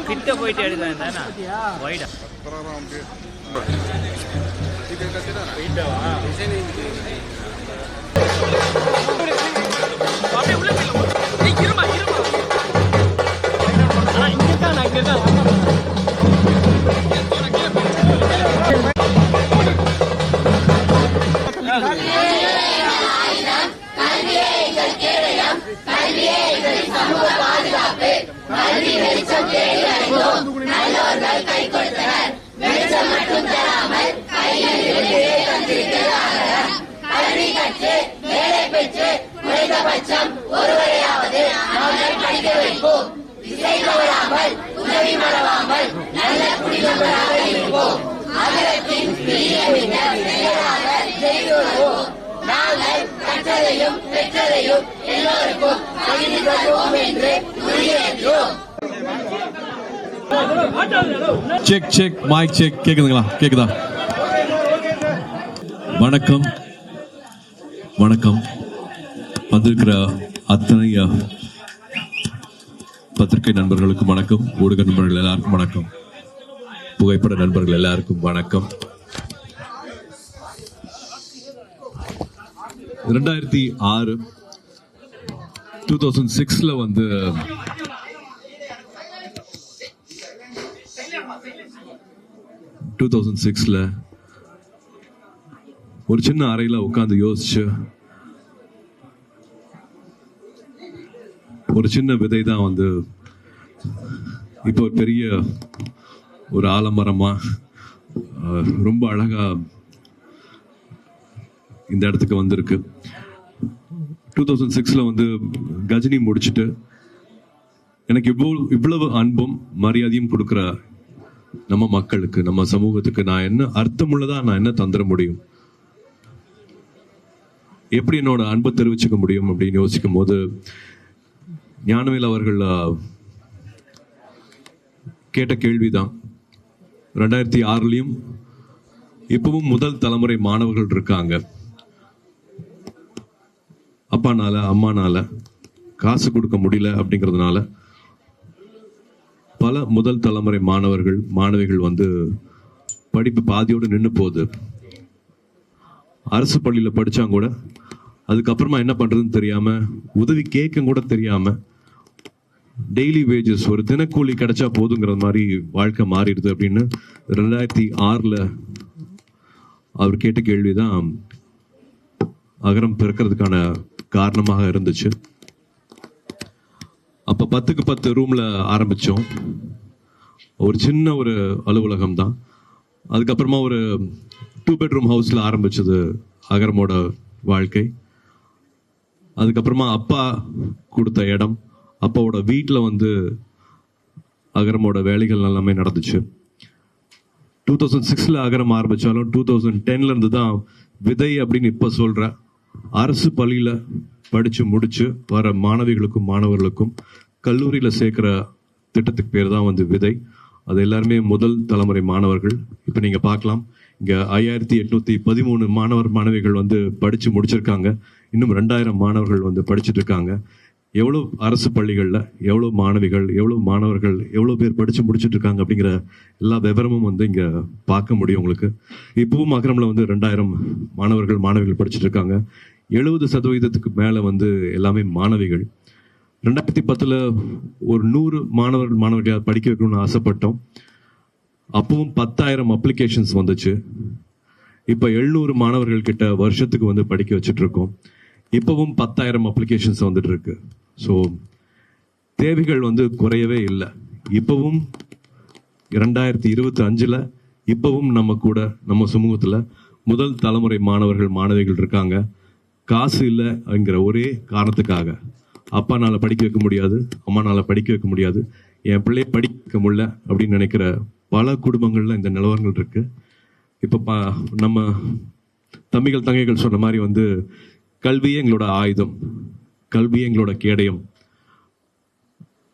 கிட்ட போயிட்டு எடுத்தானே வைடா அப்படியே உள்ள போய் இருமா இங்க தான் செக் செக் மைக் செக் கேக்குதுங்களா? கேக்குதா? வணக்கம் வணக்கம். வந்திருக்கிற அத்தனை பத்திரிகை நண்பர்களுக்கும் வணக்கம். ஊடக நண்பர்கள் எல்லாருக்கும் வணக்கம். புகைப்பட நண்பர்கள் எல்லாருக்கும் வணக்கம். 2006 வந்து ஒரு சின்ன அறையில உட்கார்ந்து யோசிச்சு ஒரு சின்ன விதை தான் வந்து இப்போ ஒரு பெரிய ஒரு ஆலமரமா ரொம்ப அழகா இந்த இடத்துக்கு வந்திருக்கு. 2006 வந்து கஜினி முடிச்சுட்டு எனக்கு இவ்வளவு அன்பும் மரியாதையும் கொடுக்குற நம்ம மக்களுக்கு, நம்ம சமூகத்துக்கு நான் என்ன அர்த்தமுள்ளதா நான் என்ன தந்துட முடியும், எப்படி என்னோட அன்பை தெரிவிச்சுக்க முடியும் அப்படின்னு யோசிக்கும் போது ஞானவேல் அவர்கள் கேட்ட கேள்விதான். 2006 இப்பவும் முதல் தலைமுறை மாணவர்கள் இருக்காங்க. அப்பானால அம்மானால காசு கொடுக்க முடியல அப்படிங்கிறதுனால பல முதல் தலைமுறை மாணவர்கள் மாணவிகள் வந்து படிப்பு பாதியோடு நின்று போகுது. அரசு பள்ளியில படிச்சாங்க கூட அதுக்கப்புறமா என்ன பண்றதுன்னு தெரியாம, உதவி கேட்க கூட தெரியாம, டெய்லி வேஜஸ் ஒரு தினக்கூலி கிடைச்சா போதுங்கிற மாதிரி வாழ்க்கை மாறிடுது அப்படின்னு 2006 அவர் கேட்ட கேள்விதான் அகரம் பிறக்கிறதுக்கான காரணமாக இருந்துச்சு. அப்ப 10க்கு 10 ரூம்ல ஆரம்பிச்சோம். ஒரு சின்ன ஒரு அலுவலகம் தான். அதுக்கப்புறமா ஒரு 2 பெட்ரூம் ஹவுஸ்ல ஆரம்பிச்சது அகரமோட வாழ்க்கை. அதுக்கப்புறமா அப்பா கொடுத்த இடம், அப்பாவோட வீட்டில் வந்து அகரமோட வேலைகள் எல்லாமே நடந்துச்சு. 2006 அகரம் ஆரம்பிச்சாலும் 2010 இருந்து தான் விதை அப்படின்னு இப்ப சொல்ற அரசு பள்ளியில படிச்சு முடிச்சு வர மாணவிகளுக்கும் மாணவர்களுக்கும் கல்லூரியில சேர்க்கிற திட்டத்துக்கு பேர் தான் வந்து விதை. அது எல்லாருமே முதல் தலைமுறை மாணவர்கள். இப்ப நீங்க பார்க்கலாம், இங்க 5813 மாணவர் மாணவிகள் வந்து படிச்சு முடிச்சிருக்காங்க. இன்னும் 2000 மாணவர்கள் வந்து படிச்சுட்டு இருக்காங்க. எவ்வளவு அரசு பள்ளிகள்ல எவ்வளவு மாணவிகள், எவ்வளவு மாணவர்கள், எவ்வளவு பேர் படிச்சு முடிச்சுட்டு இருக்காங்க அப்படிங்கிற எல்லா விவரமும் வந்து இங்க பார்க்க முடியும் உங்களுக்கு. இப்பவும் அகரம்ல வந்து 2000 மாணவர்கள் மாணவிகள் படிச்சுட்டு இருக்காங்க. 70% மேல வந்து எல்லாமே மாணவிகள். 2010 ஒரு 100 மாணவர்கள் மாணவர்களை படிக்க வைக்கணும்னு ஆசைப்பட்டோம். அப்பவும் 10,000 அப்ளிகேஷன்ஸ் வந்துச்சு. இப்ப 700 மாணவர்கள் கிட்ட வருஷத்துக்கு வந்து படிக்க வச்சுட்டு இருக்கோம். இப்பவும் 10,000 அப்ளிகேஷன்ஸ் வந்துட்டு இருக்கு. ஸோ தேவைகள் வந்து குறையவே இல்லை. இப்பவும் 2025 இப்பவும் நம்ம கூட நம்ம சமூகத்துல முதல் தலைமுறை மாணவர்கள் மாணவிகள் இருக்காங்க. காசு இல்லை அப்படிங்கிற ஒரே காரணத்துக்காக அப்பானால படிக்க வைக்க முடியாது, அம்மானால படிக்க வைக்க முடியாது, என் பிள்ளைய படிக்க முடியல அப்படின்னு நினைக்கிற பல குடும்பங்கள்ல இந்த நிலவரங்கள் இருக்கு. இப்ப நம்ம தம்பிகள் தங்கைகள் சொன்ன மாதிரி வந்து கல்வியே எங்களோட ஆயுதம், கல்வியே எங்களோட கேடயம்.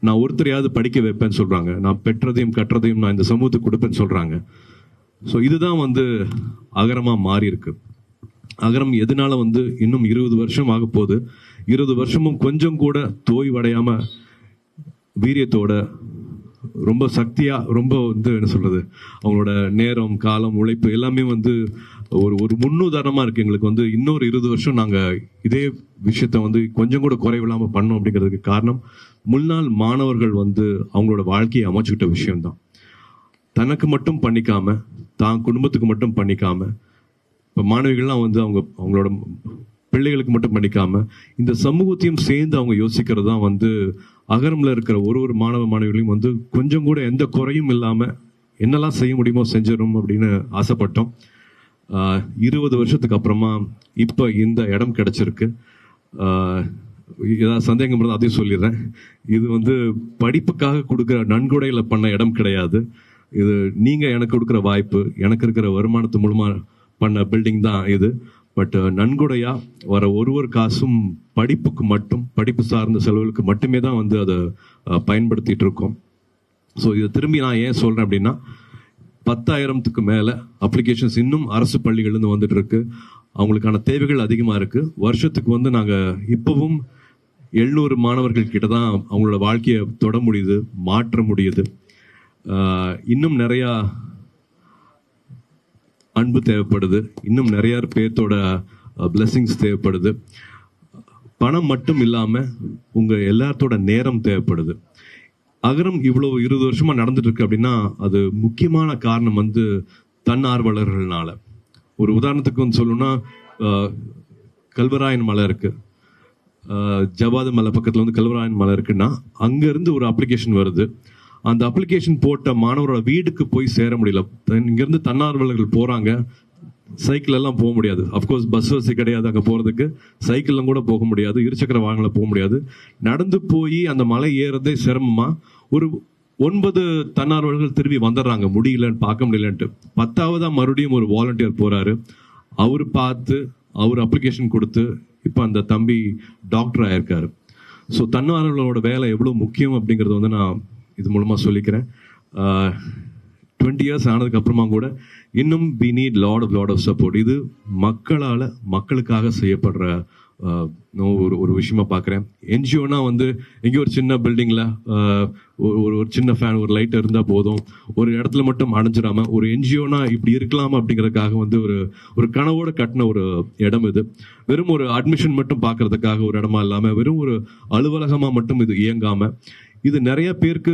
நான் ஒருத்தரையாவது படிக்க வைப்பேன்னு சொல்றாங்க. நான் பெற்றதையும் கற்றதையும் நான் இந்த சமூகத்துக்கு கொடுப்பேன்னு சொல்றாங்க. ஸோ இதுதான் வந்து அகரமா மாறி இருக்கு. அகரம் எதனால வந்து இன்னும் 20 வருஷம் ஆக போகுது. 20 வருஷமும் கொஞ்சம் கூட தோய்வடையாம வீரியத்தோட ரொம்ப சக்தியா, ரொம்ப வந்து என்ன சொல்றது, அவங்களோட நேரம், காலம், உழைப்பு எல்லாமே வந்து ஒரு முன்னுதாரணமா இருக்கு எங்களுக்கு. வந்து இன்னொரு 20 வருஷம் நாங்க இதே விஷயத்த வந்து கொஞ்சம் கூட குறைவில்லாம பண்ணோம் அப்படிங்கிறதுக்கு காரணம் முன்னாள் மாணவர்கள் வந்து அவங்களோட வாழ்க்கையை அமைச்சுக்கிட்ட விஷயம்தான். தனக்கு மட்டும் பண்ணிக்காம, தான் குடும்பத்துக்கு மட்டும் பண்ணிக்காம, இப்போ மாணவிகள்லாம் வந்து அவங்களோட பிள்ளைகளுக்கு மட்டும் பண்ணிக்காம இந்த சமூகத்தையும் சேர்ந்து அவங்க யோசிக்கிறது தான் வந்து அகரம்ல இருக்கிற ஒரு மாணவ மாணவிகளையும் வந்து கொஞ்சம் கூட எந்த குறையும் இல்லாம என்னெல்லாம் செய்ய முடியுமோ செஞ்சிடும் அப்படின்னு ஆசைப்பட்டோம். 20 வருஷத்துக்கு அப்புறமா இப்போ இந்த இடம் கிடைச்சிருக்கு. ஏதாவது சந்தேகம் இருந்தால் அதையும் சொல்லிடுறேன். இது வந்து படிப்புக்காக கொடுக்குற நன்கொடையில பண்ண இடம் கிடையாது. இது நீங்க எனக்கு கொடுக்குற வாய்ப்பு, எனக்கு இருக்கிற வருமானத்து மூலமா பண்ண பில்டிங் தான் இது. பட் நன்கொடையா வர ஒரு காசும் படிப்புக்கு மட்டும், படிப்பு சார்ந்த செலவுகளுக்கு மட்டுமே தான் வந்து அதை பயன்படுத்திட்டு இருக்கோம். ஸோ இதை திரும்பி நான் ஏன் சொல்றேன் அப்படின்னா, 10,000க்கு மேல அப்ளிகேஷன்ஸ் இன்னும் அரசு பள்ளிகள்லேருந்து வந்துட்டு இருக்கு. அவங்களுக்கான தேவைகள் அதிகமாக இருக்கு. வருஷத்துக்கு வந்து நாங்கள் இப்பவும் 700 மாணவர்கள் கிட்ட தான் அவங்களோட வாழ்க்கையை தொட முடியுது, மாற்ற முடியுது. இன்னும் நிறையா அன்பு தேவைப்படுது, இன்னும் நிறைய பேர்த்தோட பிளெஸிங்ஸ் தேவைப்படுது. பணம் மட்டும் இல்லாம உங்க எல்லாத்தோட நேரம் தேவைப்படுது. அகரம் இவ்வளவு 20 வருஷமா நடந்துட்டு இருக்கு அப்படின்னா அது முக்கியமான காரணம் வந்து தன்னார்வலர்கள்னால. ஒரு உதாரணத்துக்கு வந்து சொல்லணும்னா, கல்வராயன் மலை இருக்கு, ஜவாது மலை பக்கத்துல வந்து கல்வராயன் மலை இருக்குன்னா அங்க இருந்து ஒரு அப்ளிகேஷன் வருது. அந்த அப்ளிகேஷன் போட்ட மாணவரோட வீடுக்கு போய் சேர முடியல. இங்கிருந்து தன்னார்வலர்கள் போறாங்க, சைக்கிள் எல்லாம் போக முடியாது. அப்கோர்ஸ் பஸ் வசதி கிடையாது அங்கே போகிறதுக்கு, சைக்கிள்லாம் கூட போக முடியாது, இருசக்கர வாகனம் போக முடியாது. நடந்து போய் அந்த மலை ஏறதே சிரமமா. ஒரு 9 தன்னார்வலர்கள் திரும்பி வந்துடுறாங்க, முடியலன்னு, பார்க்க முடியலன்ட்டு. 10ஆவதா மறுபடியும் ஒரு வாலண்டியர் போறாரு. அவர் பார்த்து அவர் அப்ளிகேஷன் கொடுத்து இப்போ அந்த தம்பி டாக்டர் ஆயிருக்காரு. ஸோ தன்னார்வலர்களோட வேலை எவ்வளோ முக்கியம் அப்படிங்கிறது வந்து நான் இது மூலமாக சொல்லிக்கிறேன். 20 இயர்ஸ் ஆனதுக்கு அப்புறமா கூட இன்னும் we need lot of support. இது மக்களுக்காக செய்யப்படுற ஒரு விஷயமா பார்க்குறேன். என்ஜிஓனா வந்து எங்கேயோ ஒரு சின்ன பில்டிங்கில் ஒரு சின்ன ஃபேன், ஒரு லைட் இருந்தால் போதும், ஒரு இடத்துல மட்டும் அடைஞ்சிடாம, ஒரு என்ஜிஓனா இப்படி இருக்கலாமா அப்படிங்கிறதுக்காக வந்து ஒரு கனவோட கட்டின ஒரு இடம் இது. வெறும் ஒரு அட்மிஷன் மட்டும் பார்க்கறதுக்காக ஒரு இடமா இல்லாமல், வெறும் ஒரு அலுவலகமாக மட்டும் இது இயங்காம, இது நிறைய பேருக்கு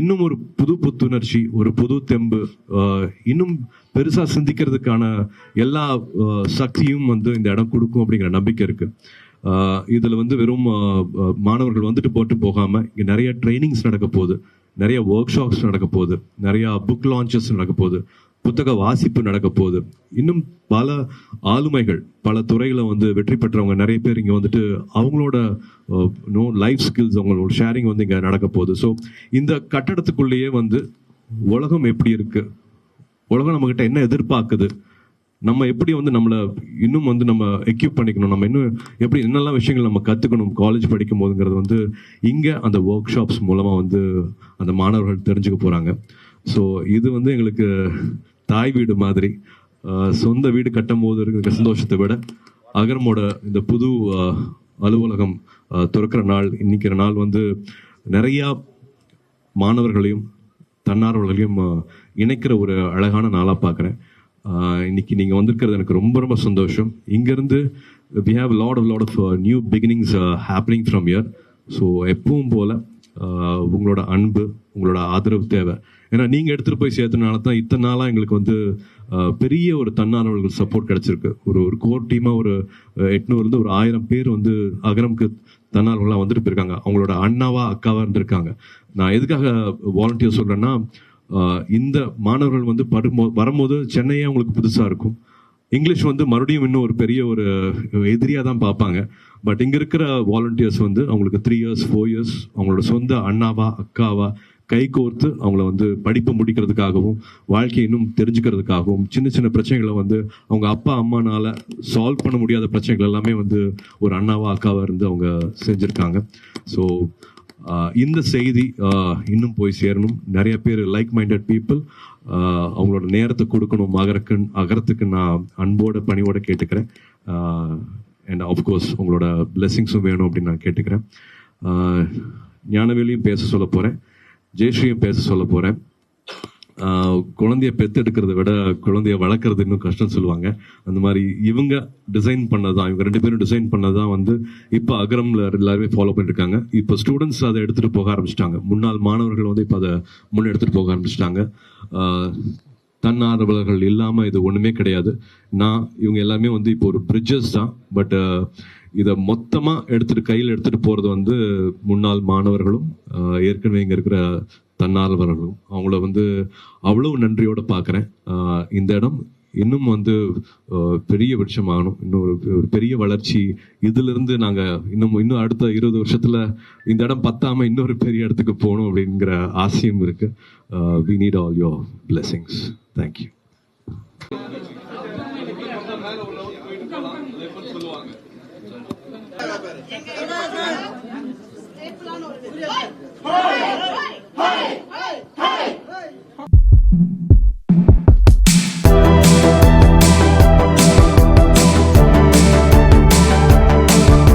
இன்னும் ஒரு புது புத்துணர்ச்சி, ஒரு புது தெம்பு, இன்னும் பெருசா சிந்திக்கிறதுக்கான எல்லா சக்தியும் வந்து இந்த இடம் கொடுக்கும் அப்படிங்கிற நம்பிக்கை இருக்கு. இதுல வந்து வெறும் மாணவர்கள் வந்துட்டு போட்டு போகாம இங்க நிறைய ட்ரைனிங்ஸ் நடக்க போகுது, நிறைய ஒர்க் ஷாப்ஸ் நடக்க போகுது, நிறைய புக் லான்ச்சஸ் நடக்க போகுது, புத்தக வாசிப்பு நடக்க போகுது. இன்னும் பல ஆளுமைகள், பல துறைகளை வந்து வெற்றி பெற்றவங்க நிறைய பேர் இங்கே வந்துட்டு அவங்களோட லைஃப் ஸ்கில்ஸ், அவங்களோட ஷேரிங் வந்து இங்கே நடக்க போகுது. ஸோ இந்த கட்டடத்துக்குள்ளேயே வந்து உலகம் எப்படி இருக்கு, உலகம் நம்மகிட்ட என்ன எதிர்பார்க்குது, நம்ம எப்படி வந்து நம்மளை இன்னும் வந்து நம்ம எக்யூப் பண்ணிக்கணும், நம்ம இன்னும் எப்படி என்னெல்லாம் விஷயங்கள் நம்ம கற்றுக்கணும் காலேஜ் படிக்கும் போதுங்கிறது வந்து இங்கே அந்த ஒர்க் ஷாப்ஸ் மூலமாக வந்து அந்த மாணவர்கள் தெரிஞ்சுக்க போகிறாங்க. ஸோ இது வந்து எங்களுக்கு தாய் வீடு மாதிரி. சொந்த வீடு கட்டும் போது இருக்கிற சந்தோஷத்தை விட அகரமோட இந்த புது அலுவலகம் திறக்கிற நாள், இன்னைக்கிற நாள் வந்து நிறையா மாணவர்களையும் தன்னார்வர்களையும் இணைக்கிற ஒரு அழகான நாளாக பார்க்குறேன். இன்னைக்கு நீங்கள் வந்திருக்கிறது எனக்கு ரொம்ப ரொம்ப சந்தோஷம். இங்கேருந்து we have a lot of new beginnings happening from here. So எப்பவும் போல் உங்களோட அன்பு, உங்களோட ஆதரவு தேவை. ஏன்னா நீங்கள் எடுத்துகிட்டு போய் சேர்த்தனால தான் இத்தனை நாளாக எங்களுக்கு வந்து பெரிய ஒரு தன்னார்வலர்கள் சப்போர்ட் கிடைச்சிருக்கு. ஒரு கோர் டீமாக ஒரு 800 ஒரு 1000 பேர் வந்து அகரம்க்கு தன்னார்வலர்களாக வந்துட்டு போயிருக்காங்க. அவங்களோட அண்ணாவா அக்காவா இருந்திருக்காங்க. நான் எதுக்காக வாலண்டியர் சொல்கிறேன்னா, இந்த மாணவர்கள் வந்து வரும்போது சென்னையே அவங்களுக்கு புதுசாக இருக்கும். இங்கிலீஷ் வந்து மறுபடியும் இன்னும் ஒரு பெரிய ஒரு எதிரியாக தான் பார்ப்பாங்க. பட் இங்கே இருக்கிற வாலண்டியர்ஸ் வந்து அவங்களுக்கு 3 இயர்ஸ் 4 இயர்ஸ் அவங்களோட சொந்த அண்ணாவா அக்காவா கை கோர்த்து அவங்கள வந்து படிப்பு முடிக்கிறதுக்காகவும் வாழ்க்கையை இன்னும் தெரிஞ்சுக்கிறதுக்காகவும் சின்ன சின்ன பிரச்சனைகளை வந்து அவங்க அப்பா அம்மானால சால்வ் பண்ண முடியாத பிரச்சனைகள் எல்லாமே வந்து ஒரு அண்ணாவா அக்காவா இருந்து அவங்க செஞ்சுருக்காங்க. ஸோ இந்த செய்தி இன்னும் போய் சேரணும். நிறைய பேர் லைக் மைண்டட் பீப்புள் அவங்களோட நேரத்தை கொடுக்கணும் அகரத்துக்கு நான் அன்போட பணியோட கேட்டுக்கிறேன். அண்ட் ஆஃப்கோர்ஸ் உங்களோட பிளெஸிங்ஸும் வேணும் அப்படின்னு நான் கேட்டுக்கிறேன். ஞானவேலையும் பேச சொல்ல போகிறேன். ஜெயஸ்ரீயும் பேச சொல்ல போறேன். குழந்தைய பெத்தெடுக்கிறத விட குழந்தைய வளர்க்கறது இன்னும் கஷ்டம் சொல்லுவாங்க. அந்த மாதிரி இவங்க டிசைன் பண்ணதான், இவங்க 2 பேரும் டிசைன் பண்ணதான் வந்து இப்போ அகரம்ல எல்லாருமே ஃபாலோ பண்ணிட்டு இருக்காங்க. இப்போ ஸ்டூடெண்ட்ஸ் அதை எடுத்துட்டு போக ஆரம்பிச்சிட்டாங்க. முன்னாள் மாணவர்கள் வந்து இப்போ அதை முன்னே எடுத்துட்டு போக ஆரம்பிச்சிட்டாங்க. தன்னார்வலர்கள் இல்லாம இது ஒண்ணுமே கிடையாது. இவங்க எல்லாமே வந்து இப்போ ஒரு பிரிட்ஜஸ் தான். பட் இதை மொத்தமா கையில் எடுத்துட்டு போறது வந்து முன்னாள் மாணவர்களும் ஏற்கனவே இங்க இருக்கிற தன்னார்வலர்களும். அவங்கள வந்து அவ்வளவு நன்றியோட பார்க்குறேன். இந்த இடம் இன்னும் வந்து பெரிய விஷயமாகணும், இன்னும் ஒரு பெரிய வளர்ச்சி. இதுல இருந்து நாங்க இன்னும் அடுத்த 20 வருஷத்துல இந்த இடம் பத்தாம இன்னொரு பெரிய இடத்துக்கு போகணும் அப்படிங்கிற ஆசையும் இருக்கு. We need all your blessings. Thank you.